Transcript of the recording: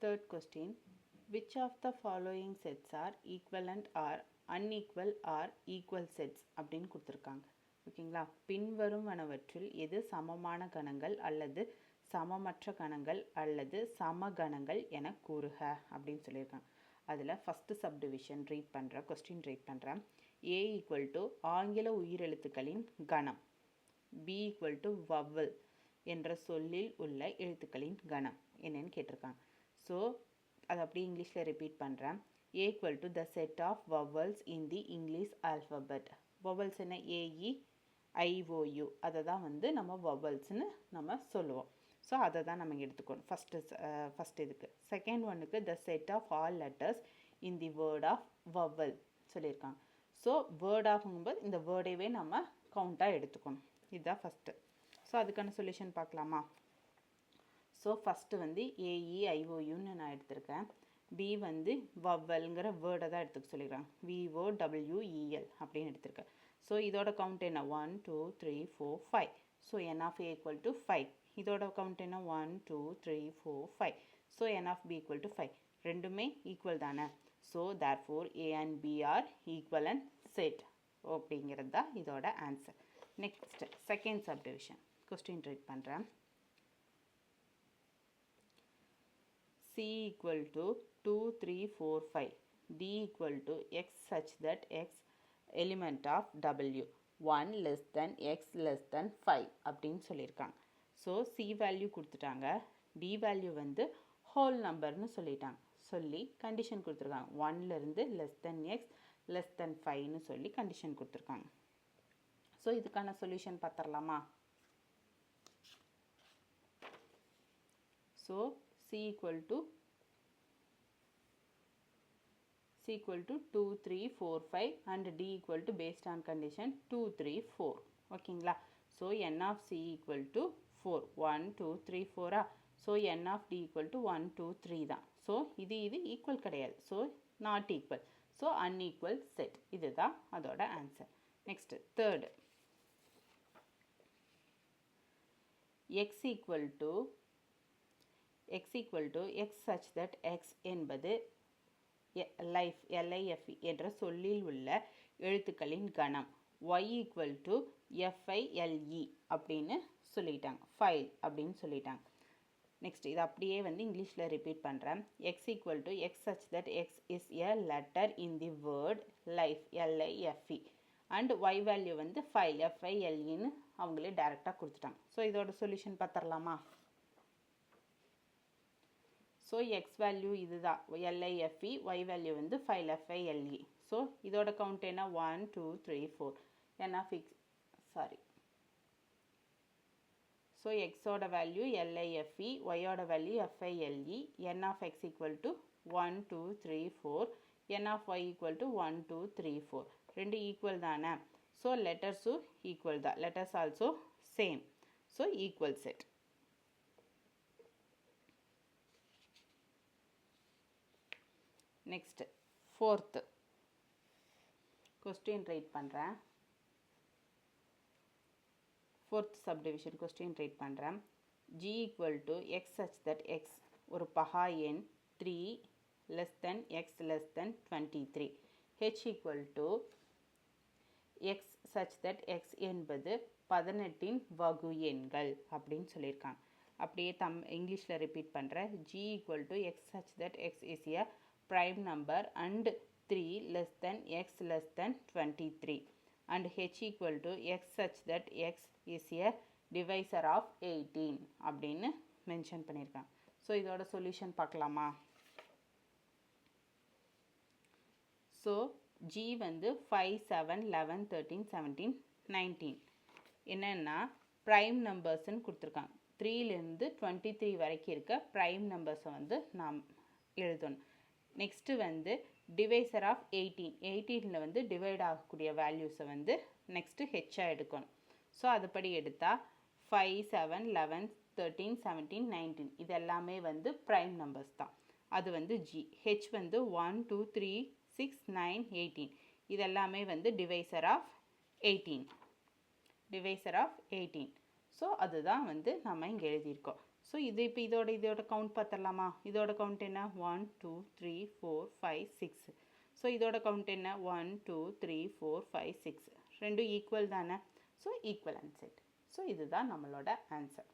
Third question, which of the following sets are equivalent or unequal or equal sets அப்படின்னு கொடுத்துருக்காங்க. ஓகேங்களா, பின்வருவனவற்றில் எது சமமான கணங்கள் அல்லது சமமற்ற கணங்கள் அல்லது சமகணங்கள் என கூறுக அப்படின்னு சொல்லியிருக்காங்க. அதில் ஃபஸ்ட்டு சப்டிவிஷன் ரீட் பண்ணுறேன், கொஸ்டின் ரீட் பண்ணுறேன். A ஈக்குவல் டு ஆங்கில உயிரெழுத்துக்களின் கணம், B ஈக்குவல் டு வவ்வல் என்ற சொல்லில் உள்ள எழுத்துக்களின் கணம் என்னன்னு கேட்டிருக்காங்க. ஸோ அது அப்படியே இங்கிலீஷில் ரிப்பீட் பண்ணுறேன். A equal to the set of vowels in the English alphabet. vowels என்ன AE IOU, அதை தான் வந்து நம்ம vowelsன்னு நம்ம சொல்லுவோம். ஸோ அதை தான் நம்ம எடுத்துக்கணும் ஃபஸ்ட்டு இதுக்கு. செகண்ட் ஒன்றுக்கு the set of all letters in the word of vowel சொல்லியிருக்காங்க. ஸோ வேர்ட் ஆகும்போது இந்த வேர்டையே நம்ம கவுண்ட்டாக எடுத்துக்கணும். இதுதான் ஃபஸ்ட்டு. ஸோ அதுக்கான சொல்யூஷன் பார்க்கலாமா? ஸோ ஃபஸ்ட்டு வந்து AEIOUன்னு நான் எடுத்திருக்கேன். B வந்து வவ்வல்ங்கிற வேர்டை தான் எடுத்துக்க சொல்லிடுறாங்க. VOWEL அப்படின்னு எடுத்திருக்கேன். ஸோ இதோட கவுண்ட் என்ன? 1 2 3 4 5. So N of A equal to 5. இதோட கவுண்ட் என்ன? 1 2 3 4 5. So N of B equal to 5. ரெண்டுமே ஈக்குவல் தானே. So therefore A and B are equivalent set அப்படிங்கிறது தான் இதோட answer. Next second subdivision question read பண்ணுறேன். C equal to 2 3 4 5, D equal to X such that X element of W 1 less than X less than 5 அப்படின்னு சொல்லியிருக்காங்க. So C value கொடுத்துட்டாங்க, D value வந்து whole நம்பர்னு சொல்லிட்டாங்க. சொல்லி கண்டிஷன் கொடுத்துருக்காங்க. 1லேருந்து less than X less than 5ன்னு சொல்லி கண்டிஷன் கொடுத்துருக்காங்க. ஸோ இதுக்கான சொல்யூஷன் பார்த்துடலாமா? So C equal to 2 3 4 5 and D equal to based on condition 2 3 4. ஓகேங்களா? So N of C equal to 4. 1 2 3 4. So N of D equal to 1 2 3 தான். So இது equal கிடையாது. So not equal. So unequal set. இதுதான் அதோட answer. Next third, X equal to X such that X என்பது life LIFE என்ற சொல்லில் உள்ள எழுத்துக்களின் கணம். Y equal to FILE அப்படின்னு சொல்லிட்டாங்க. ஃபைல் அப்படின்னு சொல்லிட்டாங்க. நெக்ஸ்ட் இது அப்படியே வந்து இங்கிலீஷில் ரிப்பீட் பண்ணுறேன். X equal to X such that X is a letter in the word life LIFE and Y value வந்து ஃபைல் FILEன்னு அவங்களே டைரெக்டாக கொடுத்துட்டாங்க. ஸோ இதோட சொல்யூஷன் பார்த்துடலாமா? ஸோ எக்ஸ் வேல்யூ இதுதான் LIFE, ஒய் வேல்யூ வந்து ஃபைல் FILE. ஸோ இதோட கவுண்ட் என்ன? 1 2 3 4. N of X ஸோ எக்ஸோட வேல்யூ LIFE, ஒய்யோட value FILE. N of X equal to 1 2 3 4. N of Y equal to 1 2 3 4. ரெண்டு ஈக்குவல் தானே. ஸோ லெட்டர்ஸும் ஈக்குவல் தான். Letters also same. So equal set. Next fourth question right பண்ணுறேன். Fourth subdivision question right பண்ணுறேன். G equal to X such that X ஒரு பகா எண் 3 less than X less than 23. H equal to X such that X என்பது 18இன் வகு எண்கள் அப்படின்னு சொல்லியிருக்காங்க. அப்படியே இங்கிலீஷில் ரிப்பீட் பண்ணுறேன். G equal to X such that X is a prime number and 3 less than X less than 23 and H equal to X such that X is a divisor of 18 அப்படின்னு mention பண்ணியிருக்காங்க. So இதோட solution பார்க்கலாமா? So G வந்து 5 7 11 13 17 19 என்னென்னா prime நம்பர்ஸ்ன்னு கொடுத்துருக்காங்க. 3லேருந்து 23 வரைக்கும் இருக்க prime நம்பர்ஸை வந்து நாம் எழுதணும். நெக்ஸ்ட்டு வந்து டிவைசர் ஆஃப் 18 வந்து டிவைட் ஆகக்கூடிய வேல்யூஸை வந்து நெக்ஸ்ட்டு ஹெச்சாக எடுக்கணும். ஸோ அதுபடி எடுத்தால் 5 7 11 13 17 19 இது எல்லாமே வந்து ப்ரைம் நம்பர்ஸ் தான். அது வந்து G. ஹெச் வந்து 1 2 3 6 9 18 இது எல்லாமே வந்து டிவைசர் ஆஃப் 18. ஸோ அதுதான் வந்து நம்ம இங்கே எழுதியிருக்கோம். ஸோ இது இப்போ இதோட கவுண்ட் பார்த்துடலாமா? இதோட கவுண்ட் என்ன? 1 2 3 4 5 6. ஸோ இதோட கவுண்ட் என்ன? 1 2 3 4 5 6. ரெண்டும் ஈக்குவல் தானே? So equivalent set. ஸோ இதுதான் நம்மளோட ஆன்சர்.